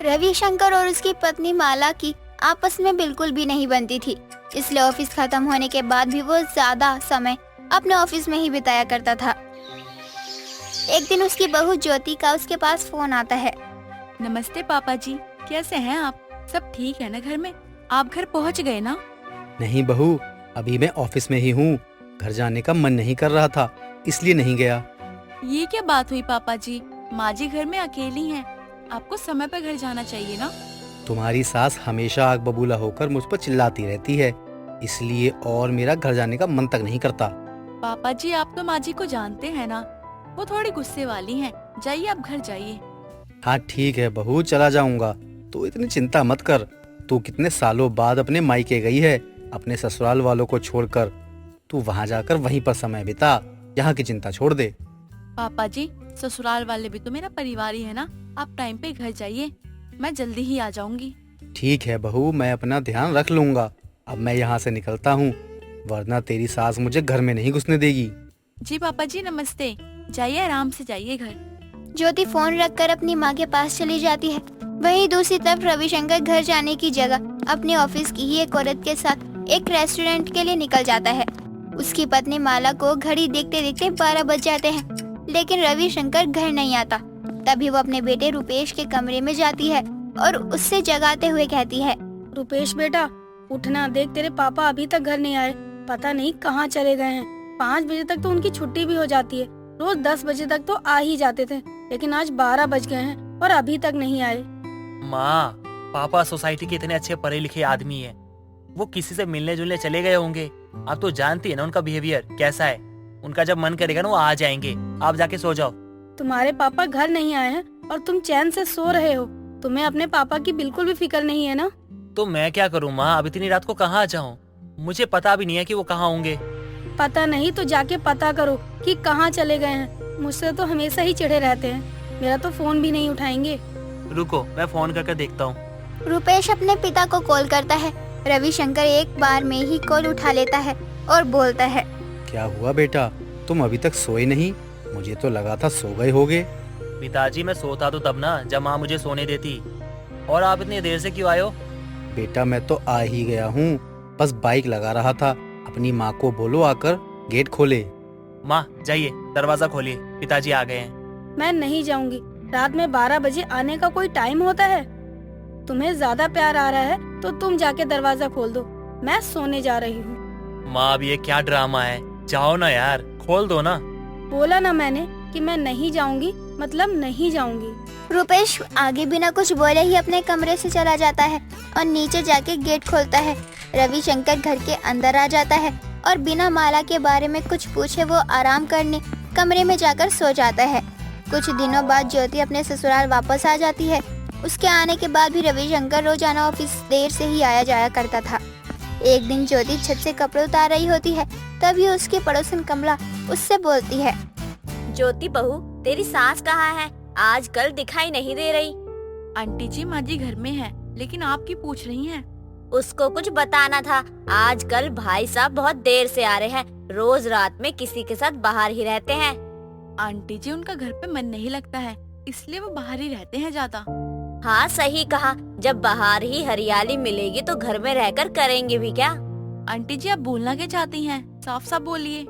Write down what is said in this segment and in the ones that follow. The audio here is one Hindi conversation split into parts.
रविशंकर और उसकी पत्नी माला की आपस में बिल्कुल भी नहीं बनती थी, इसलिए ऑफिस खत्म होने के बाद भी वो ज्यादा समय अपने ऑफिस में ही बिताया करता था। एक दिन उसकी बहू ज्योति का उसके पास फोन आता है। नमस्ते पापा जी, कैसे हैं आप? सब ठीक है ना घर में? आप घर पहुंच गए ना? नहीं बहू, अभी मैं ऑफिस में ही हूँ। घर जाने का मन नहीं कर रहा था, इसलिए नहीं गया। ये क्या बात हुई पापा जी? माँ जी घर में अकेली हैं, आपको समय पर घर जाना चाहिए ना। तुम्हारी सास हमेशा आग बबूला होकर मुझ पर चिल्लाती रहती है, इसलिए और मेरा घर जाने का मन तक नहीं करता। पापा जी आप तो माँ जी को जानते हैं ना, वो थोड़ी गुस्से वाली हैं। जाइए आप घर जाइए। हाँ ठीक है बहू, चला जाऊंगा। तू इतनी चिंता मत कर। तू कितने सालों बाद अपने मायके गई है, अपने ससुराल वालों को छोड़कर। तू वहाँ जाकर वहीं पर समय बिता, यहाँ की चिंता छोड़ दे। पापा जी ससुराल वाले भी तो मेरा परिवार ही है ना। आप टाइम पे घर जाइए, मैं जल्दी ही आ जाऊंगी। ठीक है बहू, मैं अपना ध्यान रख लूंगा। अब मैं यहाँ से निकलता हूँ, वरना तेरी सास मुझे घर में नहीं घुसने देगी। जी पापा जी नमस्ते, जाइए आराम से जाइए घर। ज्योति फोन रखकर अपनी माँ के पास चली जाती है। वहीं दूसरी तरफ रविशंकर घर जाने की जगह अपने ऑफिस की ही एक औरत के साथ एक रेस्टोरेंट के लिए निकल जाता है। उसकी पत्नी माला को घड़ी देखते देखते 12 बज जाते हैं, लेकिन रविशंकर घर नहीं आता। तभी वो अपने बेटे रुपेश के कमरे में जाती है और उससे जगाते हुए कहती है, रुपेश बेटा उठना, देख तेरे पापा अभी तक घर नहीं आए, पता नहीं कहाँ चले गए हैं। 5 बजे तक तो उनकी छुट्टी भी हो जाती है, रोज 10 बजे तक तो आ ही जाते थे, लेकिन आज 12 बज गए हैं और अभी तक नहीं आए। माँ, पापा सोसाइटी के इतने अच्छे पढ़े लिखे आदमी हैं, वो किसी से मिलने जुलने चले गए होंगे। आप तो जानती है ना उनका बिहेवियर कैसा है। उनका जब मन करेगा ना वो आ जाएंगे। आप जाके सो जाओ। तुम्हारे पापा घर नहीं आए हैं और तुम चैन से सो रहे हो। तुम्हें अपने पापा की बिल्कुल भी फिक्र नहीं है ना? तो मैं क्या करूँ माँ, अब इतनी रात को कहाँ जाऊँ? मुझे पता भी नहीं है कि वो कहाँ होंगे। पता नहीं तो जाके पता करो कि कहाँ चले गए हैं। मुझसे तो हमेशा ही चिढ़े रहते हैं, मेरा तो फोन भी नहीं उठाएंगे। रुको मैं फोन करके देखता हूँ। रुपेश अपने पिता को कॉल करता है। रविशंकर एक बार में ही कॉल उठा लेता है और बोलता है, क्या हुआ बेटा, तुम अभी तक सोए नहीं? मुझे तो लगा था सो गए होगे। पिताजी मैं सोता तो तब ना जब माँ मुझे सोने देती। और आप इतनी देर से क्यों आए हो? बेटा मैं तो आ ही गया हूँ, बस बाइक लगा रहा था। अपनी माँ को बोलो आकर गेट खोले। माँ जाइए दरवाजा खोलिए, पिताजी आ गए हैं। मैं नहीं जाऊंगी, रात में 12 बजे आने का कोई टाइम होता है? तुम्हें ज्यादा प्यार आ रहा है तो तुम जाके दरवाजा खोल दो, मैं सोने जा रही हूँ। माँ अब ये क्या ड्रामा है, जाओ ना यार, खोल दो ना। बोला ना मैंने कि मैं नहीं जाऊंगी, मतलब नहीं जाऊंगी। रुपेश आगे बिना कुछ बोले ही अपने कमरे से चला जाता है और नीचे जाके गेट खोलता है। रविशंकर घर के अंदर आ जाता है और बिना माला के बारे में कुछ पूछे वो आराम करने कमरे में जाकर सो जाता है। कुछ दिनों बाद ज्योति अपने ससुराल वापस आ जाती है। उसके आने के बाद भी रविशंकर रोजाना ऑफिस देर से ही आया जाया करता था। एक दिन ज्योति छत से कपड़े उतार रही होती है, तभी उसकी पड़ोसन कमला उससे बोलती है, ज्योति बहू तेरी सास कहाँ है? आजकल दिखाई नहीं दे रही। आंटी जी माँ जी घर में है, लेकिन आप की पूछ रही हैं? उसको कुछ बताना था। आजकल भाई साहब बहुत देर से आ रहे हैं, रोज रात में किसी के साथ बाहर ही रहते हैं। आंटी जी उनका घर पे मन नहीं लगता है, इसलिए वो बाहर ही रहते हैं ज्यादा। हाँ सही कहा, जब बाहर ही हरियाली मिलेगी तो घर में रहकर करेंगे भी क्या? आंटी जी आप बोलना क्या चाहती हैं? साफ साफ बोलिए।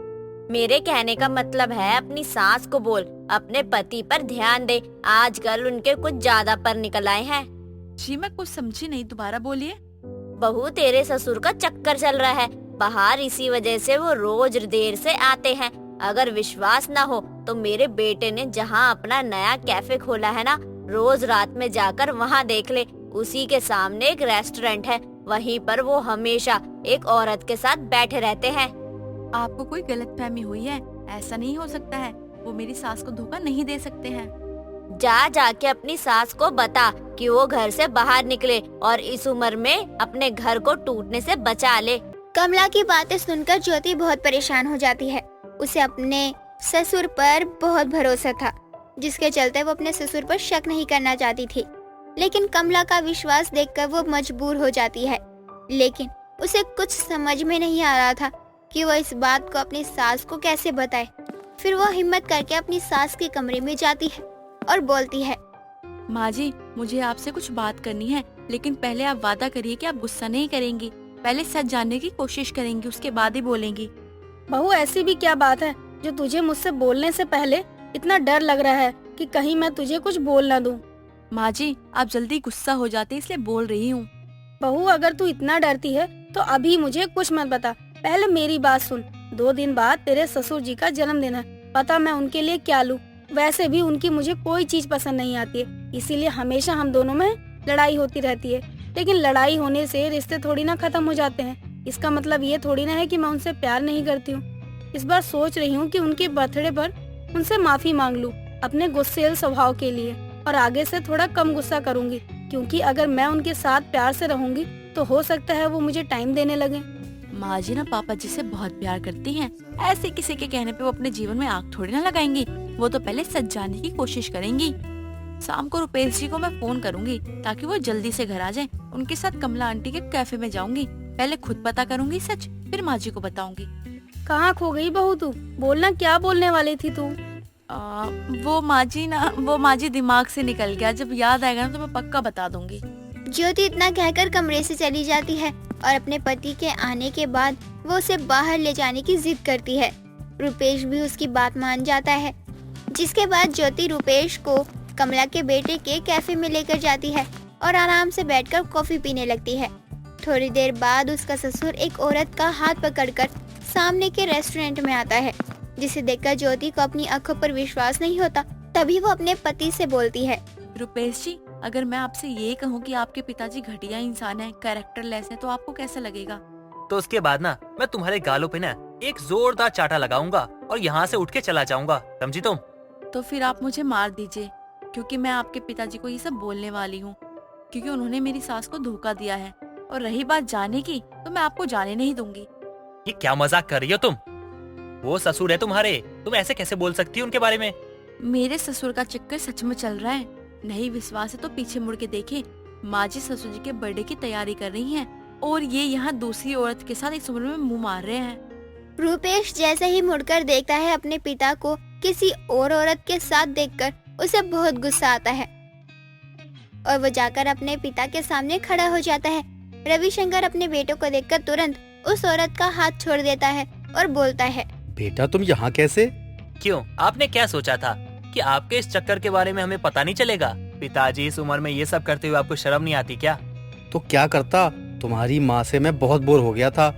मेरे कहने का मतलब है अपनी सास को बोल, अपने पति पर ध्यान दे। आजकल उनके कुछ ज्यादा पर निकल आए हैं। जी मैं कुछ समझी नहीं, दोबारा बोलिए। बहू तेरे ससुर का चक्कर चल रहा है बाहर, इसी वजह से वो रोज देर से आते हैं। अगर विश्वास न हो तो मेरे बेटे ने जहाँ अपना नया कैफे खोला है ना, रोज रात में जाकर वहाँ देख ले। उसी के सामने एक रेस्टोरेंट है, वहीं पर वो हमेशा एक औरत के साथ बैठे रहते हैं। आपको कोई गलतफहमी हुई है, ऐसा नहीं हो सकता है। वो मेरी सास को धोखा नहीं दे सकते हैं। जाके अपनी सास को बता कि वो घर से बाहर निकले और इस उम्र में अपने घर को टूटने से बचा ले। कमला की बातें सुनकर ज्योति बहुत परेशान हो जाती है। उसे अपने ससुर पर बहुत भरोसा था, जिसके चलते वो अपने ससुर पर शक नहीं करना चाहती थी। लेकिन कमला का विश्वास देखकर वो मजबूर हो जाती है। लेकिन उसे कुछ समझ में नहीं आ रहा था कि वो इस बात को अपनी सास को कैसे बताए। फिर वो हिम्मत करके अपनी सास के कमरे में जाती है और बोलती है, माँ जी, मुझे आपसे कुछ बात करनी है, लेकिन पहले आप वादा करिए कि आप गुस्सा नहीं करेंगी। पहले सच जानने की कोशिश करेंगी, उसके बाद ही बोलेंगी। बहू, ऐसी भी क्या बात है जो तुझे मुझसे बोलने से पहले इतना डर लग रहा है कि कहीं मैं तुझे कुछ बोल ना दूं? माँ जी, आप जल्दी गुस्सा हो जाते इसलिए बोल रही हूँ। बहू, अगर तू इतना डरती है तो अभी मुझे कुछ मत बता, पहले मेरी बात सुन। 2 दिन बाद तेरे ससुर जी का जन्मदिन है, पता मैं उनके लिए क्या लूं? वैसे भी उनकी मुझे कोई चीज पसंद नहीं आती है, इसीलिए हमेशा हम दोनों में लड़ाई होती रहती है। लेकिन लड़ाई होने से रिश्ते थोड़ी ना खत्म हो जाते हैं। इसका मतलब ये थोड़ी ना है कि मैं उनसे प्यार नहीं करती हूँ। इस बार सोच रही हूँ कि उनके बर्थडे पर उनसे माफी मांग लूं अपने गुस्सैल स्वभाव के लिए, और आगे से थोड़ा कम गुस्सा करूंगी, क्योंकि अगर मैं उनके साथ प्यार से रहूंगी तो हो सकता है वो मुझे टाइम देने लगे। माँ जी ना पापा जी से बहुत प्यार करती हैं। ऐसे किसी के कहने पे वो अपने जीवन में आग थोड़ी ना लगाएंगी। वो तो पहले सच जानने की कोशिश करेंगी। शाम को रुपेश जी को मैं फोन करूंगी ताकि वो जल्दी से घर आ जाएं। उनके साथ कमला आंटी के कैफे में जाऊंगी। पहले खुद पता करूंगी सच, फिर माँ जी को बताऊंगी। कहाँ खो गई बहू तू? बोलना, क्या बोलने वाली थी तू? वो माँ जी दिमाग से निकल गया। जब याद आएगा ना तो मैं पक्का बता दूंगी। ज्योति इतना कहकर कमरे से चली जाती है और अपने पति के आने के बाद वो उसे बाहर ले जाने की जिद करती है। रुपेश भी उसकी बात मान जाता है, जिसके बाद ज्योति रुपेश को कमला के बेटे के कैफे में लेकर जाती है और आराम से बैठकर कॉफी पीने लगती है। थोड़ी देर बाद उसका ससुर एक औरत का हाथ पकड़कर सामने के रेस्टोरेंट में आता है, जिसे देखकर ज्योति को अपनी आंखों पर विश्वास नहीं होता। तभी वो अपने पति से बोलती है, रुपेश जी, अगर मैं आपसे ये कहूँ कि आपके पिताजी घटिया इंसान है, कैरेक्टरलेस है, तो आपको कैसा लगेगा? तो उसके बाद ना मैं तुम्हारे गालों पे ना एक जोरदार चाटा लगाऊंगा और यहाँ से उठ के चला जाऊंगा, समझी तुम? तो फिर आप मुझे मार दीजिए, क्योंकि मैं आपके पिताजी को ये सब बोलने वाली हूँ, क्योंकि उन्होंने मेरी सास को धोखा दिया है। और रही बात जाने की, तो मैं आपको जाने नहीं दूंगी। ये क्या मजाक कर रही हो तुम? वो ससुर है तुम्हारे, तुम ऐसे कैसे बोल सकती हो उनके बारे में? मेरे ससुर का चक्कर सच में चल रहा है। नहीं विश्वास है तो पीछे मुड़ के देखे। माँ जी ससुर जी के बर्थडे की तैयारी कर रही हैं और ये यहाँ दूसरी औरत के साथ इस उम्र में मुंह मार रहे हैं। रुपेश जैसे ही मुड़कर देखता है अपने पिता को किसी और औरत के साथ देखकर उसे बहुत गुस्सा आता है और वो जाकर अपने पिता के सामने खड़ा हो जाता है। रविशंकर अपने बेटों को देखकर तुरंत उस औरत का हाथ छोड़ देता है और बोलता है, बेटा तुम यहाँ कैसे? क्यों, आपने क्या सोचा था कि आपके इस चक्कर के बारे में हमें पता नहीं चलेगा? पिताजी इस उम्र में ये सब करते हुए आपको शर्म नहीं आती क्या? तो क्या करता, तुम्हारी माँ से मैं बहुत बोर हो गया था।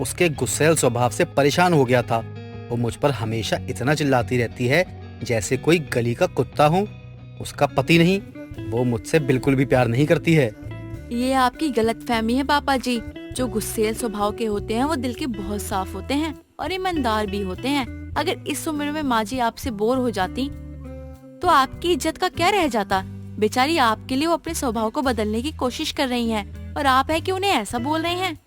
उसके गुस्सैल स्वभाव से परेशान हो गया था। वो मुझ पर हमेशा इतना चिल्लाती रहती है जैसे कोई गली का कुत्ता हूँ। उसका पति नहीं, वो मुझसे बिल्कुल भी प्यार नहीं करती है। ये आपकी गलतफहमी है पापा जी। जो गुस्सेल स्वभाव के होते हैं वो दिल के बहुत साफ होते हैं और ईमानदार भी होते हैं। अगर इस उम्र में माँ जी आपसे बोर हो जाती तो आपकी इज्जत का क्या रह जाता? बेचारी आपके लिए वो अपने स्वभाव को बदलने की कोशिश कर रही हैं और आप है कि उन्हें ऐसा बोल रहे हैं।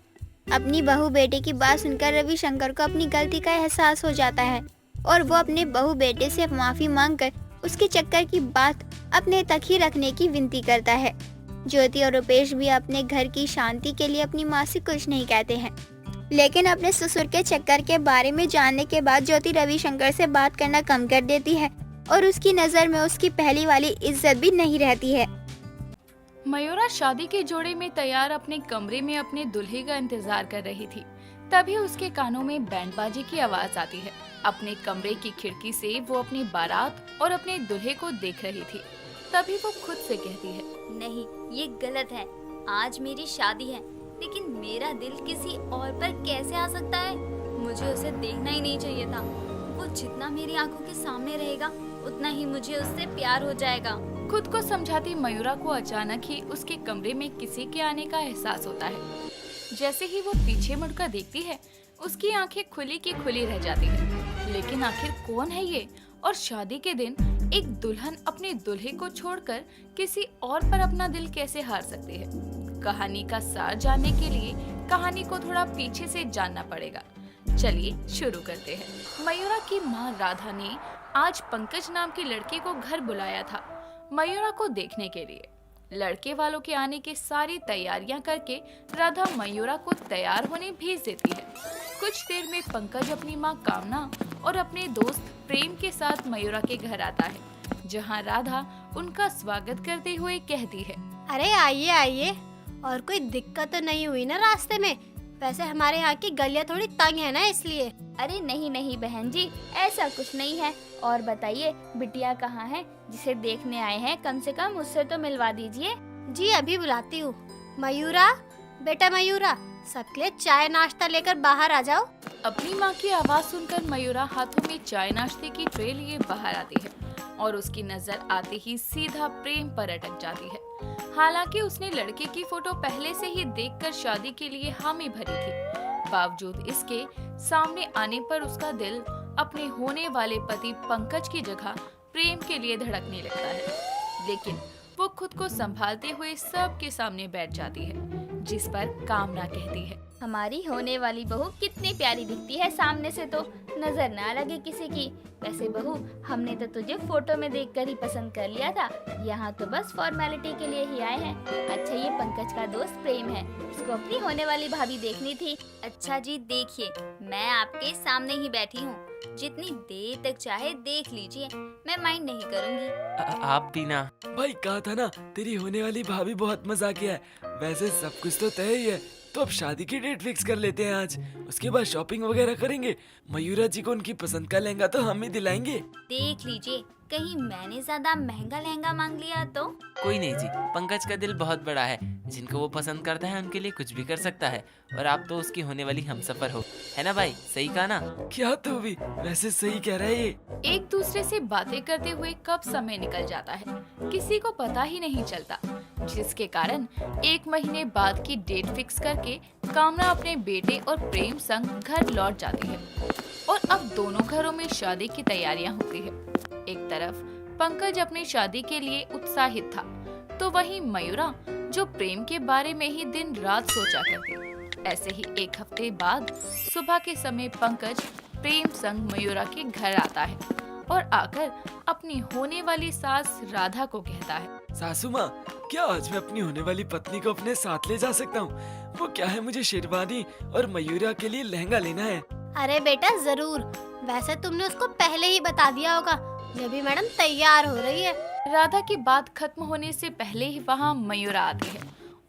अपनी बहू बेटे की बात सुनकर रविशंकर को अपनी गलती का एहसास हो जाता है और वो अपने बहू बेटे से माफी मांगकर उसके चक्कर की बात अपने तक ही रखने की विनती करता है। ज्योति और रुपेश भी अपने घर की शांति के लिए अपनी माँ से कुछ नहीं कहते हैं, लेकिन अपने ससुर के चक्कर के बारे में जानने के बाद ज्योति रविशंकर से बात करना कम कर देती है और उसकी नजर में उसकी पहली वाली इज्जत भी नहीं रहती है। मयूरा शादी के जोड़े में तैयार अपने कमरे में अपने दूल्हे का इंतजार कर रही थी। तभी उसके कानों में बैंडबाजी की आवाज आती है। अपने कमरे की खिड़की से वो अपनी बारात और अपने दूल्हे को देख रही थी। तभी वो खुद से कहती है, नहीं, ये गलत है। आज मेरी शादी है, लेकिन मेरा दिल किसी और पर कैसे आ सकता है? मुझे उसे देखना ही नहीं चाहिए था। वो जितना मेरी आंखों के सामने रहेगा उतना ही मुझे उससे प्यार हो जाएगा। खुद को समझाती मयूरा को अचानक ही उसके कमरे में किसी के आने का एहसास होता है। जैसे ही वो पीछे मुड़कर देखती है, उसकी आंखें खुली की खुली रह जाती है। लेकिन आखिर कौन है ये? और शादी के दिन एक दुल्हन अपने दूल्हे को छोड़कर किसी और पर अपना दिल कैसे हार सकती है? कहानी का सार जानने के लिए कहानी को थोड़ा पीछे से जानना पड़ेगा। चलिए शुरू करते हैं। मयूरा की माँ राधा ने आज पंकज नाम की लड़के को घर बुलाया था मयूरा को देखने के लिए। लड़के वालों के आने की सारी तैयारियां करके राधा मयूरा को तैयार होने भेज देती है। कुछ देर में पंकज अपनी माँ कामना और अपने दोस्त प्रेम के साथ मयूरा के घर आता है, जहाँ राधा उनका स्वागत करते हुए कहती है। अरे आइए आइए, और कोई दिक्कत तो नहीं हुई ना रास्ते में? वैसे हमारे यहाँ की गलियाँ थोड़ी तंग है ना, इसलिए। अरे नहीं नहीं बहन जी, ऐसा कुछ नहीं है। और बताइए बिटिया कहाँ है जिसे देखने आए हैं? कम से कम उससे तो मिलवा दीजिए। जी अभी बुलाती हूँ। मयूरा, बेटा मयूरा, सबके लिए चाय नाश्ता लेकर बाहर आ जाओ। अपनी माँ की आवाज सुनकर मयूरा हाथों में चाय नाश्ते की ट्रे लिए बाहर आती है और उसकी नजर आते ही सीधा प्रेम पर अटक जाती है। हालांकि उसने लड़के की फोटो पहले से ही देखकर शादी के लिए हामी भरी थी, बावजूद इसके सामने आने पर उसका दिल अपने होने वाले पति पंकज की जगह प्रेम के लिए धड़कने लगता है। लेकिन वो खुद को संभालते हुए सबके सामने बैठ जाती है, जिस पर कामना कहती है, हमारी होने वाली बहू कितनी प्यारी दिखती है, सामने से तो नजर ना लगे किसी की। वैसे बहू, हमने तो तुझे फोटो में देखकर ही पसंद कर लिया था, यहाँ तो बस फॉर्मेलिटी के लिए ही आए हैं। अच्छा, ये पंकज का दोस्त प्रेम है, उसको अपनी होने वाली भाभी देखनी थी। अच्छा जी देखिए, मैं आपके सामने ही बैठी हूँ, जितनी देर तक चाहे देख लीजिए, मैं माइंड नहीं करूँगी। आप भी ना। भाई कहा था ना, तेरी होने वाली भाभी बहुत मजाकिया है। वैसे सब कुछ तो तय ही है, तो अब शादी की डेट फिक्स कर लेते हैं आज। उसके बाद शॉपिंग वगैरह करेंगे। मयूरा जी को उनकी पसंद का लहंगा तो हम ही दिलाएंगे। देख लीजिए, कहीं मैंने ज्यादा महंगा लहंगा मांग लिया तो? कोई नहीं जी, पंकज का दिल बहुत बड़ा है, जिनको वो पसंद करता है उनके लिए कुछ भी कर सकता है। और आप तो उसकी होने वाली हमसफर हो, है ना भाई? सही कहा ना? क्या तू भी वैसे सही कह रहा है ये। एक दूसरे से बातें करते हुए कब समय निकल जाता है किसी को पता ही नहीं चलता, जिसके कारण 1 महीने बाद की डेट फिक्स करके कामना अपने बेटे और प्रेम संग घर लौट जाती है। और अब दोनों घरों में शादी की तैयारियां होती है। एक तरफ पंकज अपनी शादी के लिए उत्साहित था, तो वहीं मयूरा जो प्रेम के बारे में ही दिन रात सोचा करती। ऐसे ही 1 हफ्ते बाद सुबह के समय पंकज प्रेम संग मयूरा के घर आता है और आकर अपनी होने वाली सास राधा को कहता है, सासू माँ, क्या आज मैं अपनी होने वाली पत्नी को अपने साथ ले जा सकता हूँ? वो क्या है, मुझे शेरवानी और मयूरा के लिए लहंगा लेना है। अरे बेटा जरूर, वैसे तुमने उसको पहले ही बता दिया होगा, जब भी मैडम तैयार हो रही है। राधा की बात खत्म होने से पहले ही वहाँ मयूरा आती है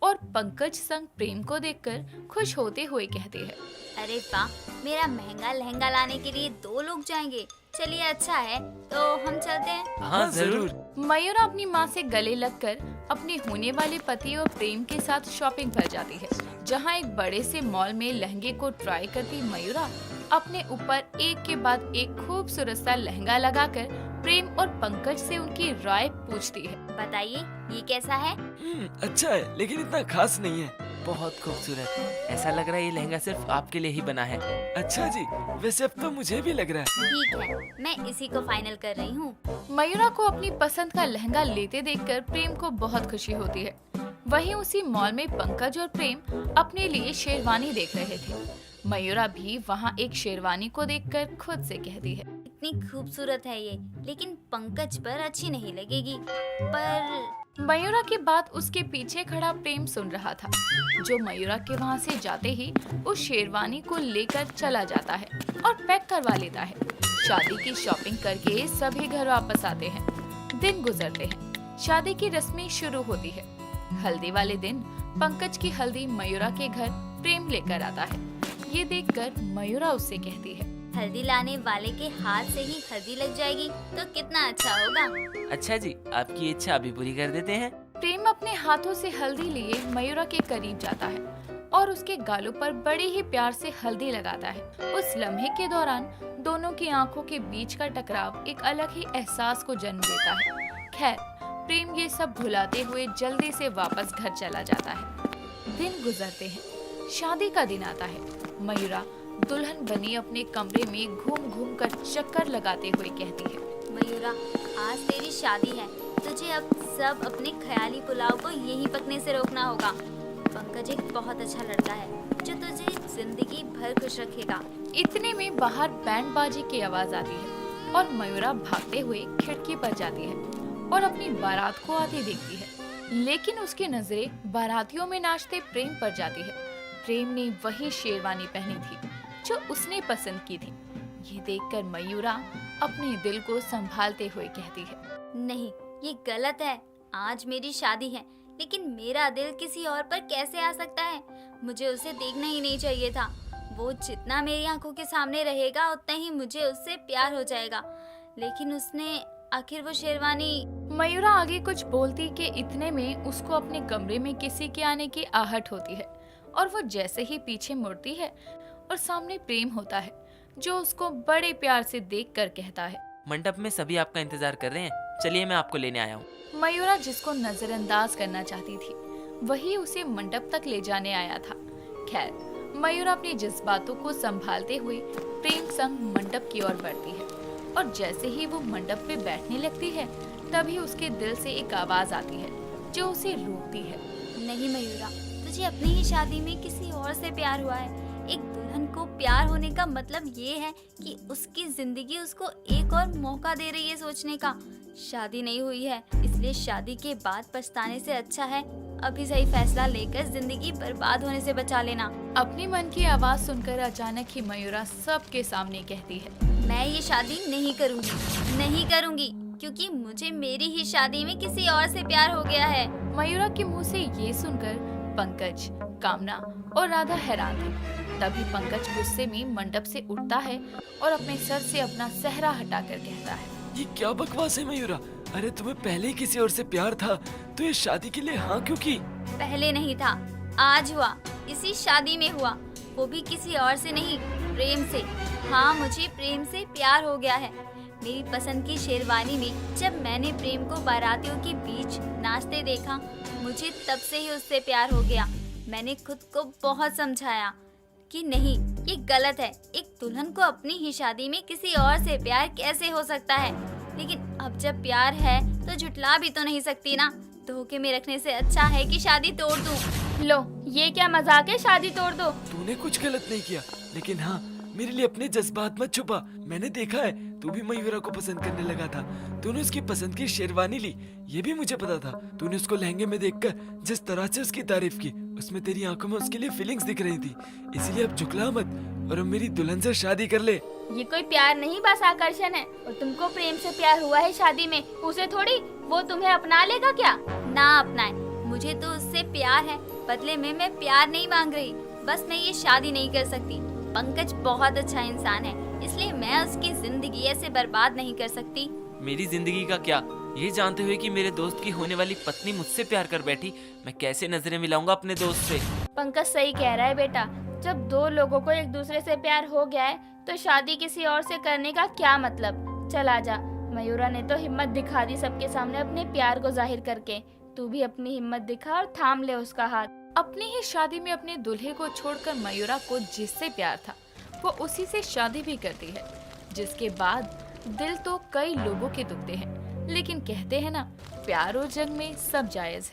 और पंकज संग प्रेम को देखकर खुश होते हुए कहती है, अरे वाह, मेरा महंगा लहंगा लाने के लिए 2 लोग जाएंगे। चलिए अच्छा है, तो हम चलते हैं। हाँ जरूर। मयूरा अपनी माँ से गले लगकर अपने होने वाले पति और प्रेम के साथ शॉपिंग पर जाती है, जहाँ एक बड़े से मॉल में लहंगे को ट्राई करती मयूरा अपने ऊपर एक के बाद एक खूबसूरत सा लहंगा लगाकर प्रेम और पंकज से उनकी राय पूछती है। बताइए ये कैसा है? अच्छा है, लेकिन इतना खास नहीं है। बहुत खूबसूरत, ऐसा लग रहा है ये लहंगा सिर्फ आपके लिए ही बना है। अच्छा जी, वैसे अब तो मुझे भी लग रहा है। ठीक है, मैं इसी को फाइनल कर रही हूँ। मयूरा को अपनी पसंद का लहंगा लेते देखकर प्रेम को बहुत खुशी होती है। वहीं उसी मॉल में पंकज और प्रेम अपने लिए शेरवानी देख रहे थे। मयूरा भी वहाँ एक शेरवानी को देखकर खुद से कहती है, इतनी खूबसूरत है ये, लेकिन पंकज पर अच्छी नहीं लगेगी। पर मयूरा की बात उसके पीछे खड़ा प्रेम सुन रहा था, जो मयूरा के वहाँ से जाते ही उस शेरवानी को लेकर चला जाता है और पैक करवा लेता है। शादी की शॉपिंग करके सभी घर वापस आते हैं। दिन गुजरते हैं, शादी की रस्में शुरू होती है। हल्दी वाले दिन पंकज की हल्दी मयूरा के घर प्रेम लेकर आता है। ये देखकर मयूरा उससे कहती है, हल्दी लाने वाले के हाथ से ही हल्दी लग जाएगी तो कितना अच्छा होगा। अच्छा जी, आपकी इच्छा अभी पूरी कर देते हैं। प्रेम अपने हाथों से हल्दी लिए मयूरा के करीब जाता है और उसके गालों पर बड़े ही प्यार से हल्दी लगाता है। उस लम्हे के दौरान दोनों की आंखों के बीच का टकराव एक अलग ही एहसास को जन्म देता है। खैर, प्रेम ये सब भुलाते हुए जल्दी से वापस घर चला जाता है। दिन गुजरते हैं, शादी का दिन आता है। मयूरा दुल्हन बनी अपने कमरे में घूम घूम कर चक्कर लगाते हुए कहती है, मयूरा, आज तेरी शादी है, तुझे अब सब अपने ख्याली पुलाव को यहीं पकने से रोकना होगा। पंकज एक बहुत अच्छा लड़का है जो तुझे जिंदगी भर खुश रखेगा। इतने में बाहर बैंड बाजी की आवाज आती है और मयूरा भागते हुए खिड़की पर जाती है और अपनी बारात को आते देखती है। लेकिन उसकी नजरें बारातियों में नाचते प्रेम पर जाती है। प्रेम ने वही शेरवानी पहनी थी जो उसने पसंद की थी। ये देखकर मयूरा अपने दिल को संभालते हुए कहती है, नहीं, ये गलत है। आज मेरी शादी है, लेकिन मेरा दिल किसी और पर कैसे आ सकता है? मुझे उसे देखना ही नहीं चाहिए था। वो जितना मेरी आंखों के सामने रहेगा उतना ही मुझे उससे प्यार हो जाएगा। लेकिन उसने आखिर वो शेरवानी। मयूरा आगे कुछ बोलती कि इतने में उसको अपने कमरे में किसी के आने की आहट होती है और वो जैसे ही पीछे मुड़ती है और सामने प्रेम होता है, जो उसको बड़े प्यार से देखकर कहता है, मंडप में सभी आपका इंतजार कर रहे हैं, चलिए मैं आपको लेने आया हूँ। मयूरा जिसको नजरअंदाज करना चाहती थी वही उसे मंडप तक ले जाने आया था। खैर, मयूरा अपने जज्बातों को संभालते हुए प्रेम संग मंडप की ओर बढ़ती है और जैसे ही वो मंडप पे बैठने लगती है तभी उसके दिल से एक आवाज आती है जो उसे रोकती है। नहीं मयूरा, तुझे अपनी ही शादी में किसी और से प्यार हुआ है। एक दुल्हन को प्यार होने का मतलब ये है कि उसकी जिंदगी उसको एक और मौका दे रही है सोचने का। शादी नहीं हुई है, इसलिए शादी के बाद पछताने से अच्छा है अभी सही फैसला लेकर जिंदगी बर्बाद होने से बचा लेना। अपने मन की आवाज सुनकर अचानक ही मयूरा सबके सामने कहती है, मैं ये शादी नहीं करूँगी क्योंकि मुझे मेरी ही शादी में किसी और से प्यार हो गया है। मयूरा के मुंह से ये सुनकर पंकज, कामना और राधा हैरान थे। तभी पंकज गुस्से में मंडप से उठता है और अपने सर से अपना सेहरा हटाकर कहता है, ये क्या बकवास है मयूरा? अरे तुम्हें पहले ही किसी और से प्यार था तो ये शादी के लिए हाँ क्यों की? पहले नहीं था, आज हुआ, इसी शादी में हुआ, वो भी किसी और से नहीं, प्रेम से। हाँ, मुझे प्रेम से प्यार हो गया है। मेरी पसंद की शेरवानी में जब मैंने प्रेम को बारातियों के बीच नाचते देखा, मुझे तब से ही उससे प्यार हो गया। मैंने खुद को बहुत समझाया कि नहीं, ये गलत है। एक दुल्हन को अपनी ही शादी में किसी और से प्यार कैसे हो सकता है? लेकिन अब जब प्यार है तो झुठला भी तो नहीं सकती ना। धोखे में रखने से अच्छा है कि शादी तोड़ दूं। लो, ये क्या मजाक है? शादी तोड़ दो। तूने कुछ गलत नहीं किया, लेकिन हाँ, मेरे लिए अपने जज्बात मत छुपा। मैंने देखा है तू भी मयूरा को पसंद करने लगा था। तूने उसकी पसंद की शेरवानी ली, ये भी मुझे पता था। तूने उसको लहंगे में देखकर जिस तरह से उसकी तारीफ की, उसमें तेरी आंखों में उसके लिए फीलिंग्स दिख रही थी। इसलिए अब झुकला मत और अब मेरी दुल्हन से शादी कर ले। ये कोई प्यार नहीं, बस आकर्षण है। और तुमको प्रेम से प्यार हुआ है शादी में, उसे थोड़ी। वो तुम्हें अपना लेगा क्या? ना अपनाए, मुझे तो उससे प्यार है। बदले में मैं प्यार नहीं मांग रही, बस मैं ये शादी नहीं कर सकती। पंकज बहुत अच्छा इंसान है, इसलिए मैं उसकी जिंदगी ऐसे बर्बाद नहीं कर सकती। मेरी जिंदगी का क्या, ये जानते हुए कि मेरे दोस्त की होने वाली पत्नी मुझसे प्यार कर बैठी, मैं कैसे नजरें मिलाऊंगा अपने दोस्त से? पंकज सही कह रहा है बेटा। जब दो लोगों को एक दूसरे से प्यार हो गया है तो शादी किसी और से करने का क्या मतलब? चल आजा। मयूरा ने तो हिम्मत दिखा दी सबके सामने अपने प्यार को जाहिर करके। तू भी अपनी हिम्मत दिखा और थाम ले उसका हाथ। अपनी ही शादी में अपने दूल्हे को छोड़कर मयूरा को जिससे प्यार था वो उसी से शादी भी करती है, जिसके बाद दिल तो कई लोगों के दुखते हैं, लेकिन कहते हैं ना, प्यार और जंग में सब जायज है।